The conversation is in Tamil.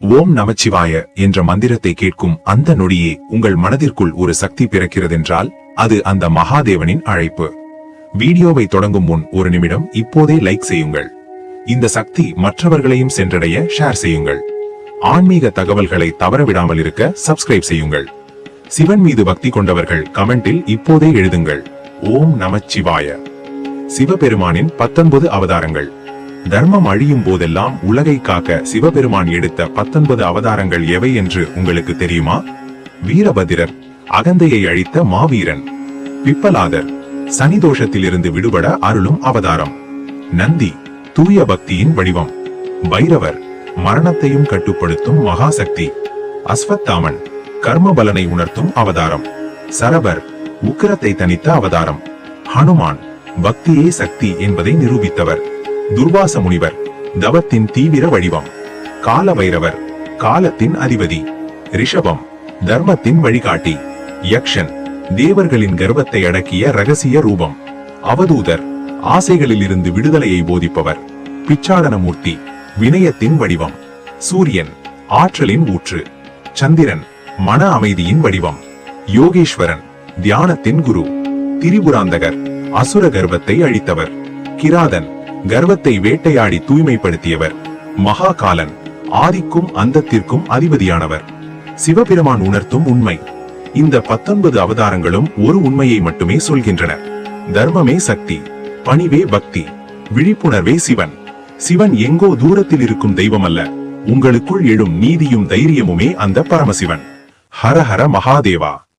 ஓம் நமச்சிவாய என்ற மந்திரத்தை கேட்கும் அந்த நொடியே உங்கள் மனதிற்குள் ஒரு சக்தி பிறக்கிறதென்றால் அது அந்த மகாதேவனின் அழைப்பு. வீடியோவை தொடங்கும் முன் ஒரு நிமிடம் இப்போதே லைக் செய்யுங்கள். இந்த சக்தி மற்றவர்களையும் சென்றடைய ஷேர் செய்யுங்கள். ஆன்மீக தகவல்களை தவறவிடாமல் இருக்க சப்ஸ்கிரைப் செய்யுங்கள். சிவன் மீது பக்தி கொண்டவர்கள் கமெண்டில் இப்போதே எழுதுங்கள், ஓம் நமச்சிவாய. சிவபெருமானின் 19 அவதாரங்கள். தர்மம் அழியும் போதெல்லாம் உலகை காக்க சிவபெருமான் எடுத்த 19 அவதாரங்கள் எவை என்று உங்களுக்கு தெரியுமா? வீரபத்திரர், அகந்தையை அழித்த மாவீரன். பிப்பலாதர், சனிதோஷத்திலிருந்து விடுபட அருளும் அவதாரம். நந்தி, தூய பக்தியின் வடிவம். பைரவர், மரணத்தையும் கட்டுப்படுத்தும் மகாசக்தி. அஸ்வத்தாமன், கர்ம பலனை உணர்த்தும் அவதாரம். சரபர், உக்கிரத்தை தனித்த அவதாரம். ஹனுமான், பக்தியே சக்தி என்பதை நிரூபித்தவர். துர்வாச முனிவர், தவத்தின் தீவிர வடிவம். கால பைரவர், காலத்தின் அதிபதி. ரிஷபம், தர்மத்தின் வழிகாட்டி. யக்ஷன், தேவர்களின் கர்வத்தை அடக்கிய ரகசிய ரூபம். அவதூதர், ஆசைகளில் இருந்து விடுதலையை போதிப்பவர். பிச்சாடனமூர்த்தி, வினயத்தின் வடிவம். சூரியன், ஆற்றலின் ஊற்று. சந்திரன், மன அமைதியின் வடிவம். யோகேஸ்வரன், தியானத்தின் குரு. திரிபுராந்தகர், அசுர கர்வத்தை அழித்தவர். கிராதன், கர்வத்தை வேட்டையாடி தூய்மைப்படுத்தியவர். மகாகாலன், ஆதிக்கும் அந்தத்திற்கும் அதிபதியானவர். சிவபெருமான் உணர்த்தும் உண்மை. இந்த 19 அவதாரங்களும் ஒரு உண்மையை மட்டுமே சொல்கின்றன. தர்மமே சக்தி, பணிவே பக்தி, விழிப்புணர்வே சிவன். சிவன் எங்கோ தூரத்தில் இருக்கும் தெய்வம் அல்ல, உங்களுக்குள் எழும் நீதியும் தைரியமுமே அந்த பரமசிவன். ஹர ஹர மகாதேவா.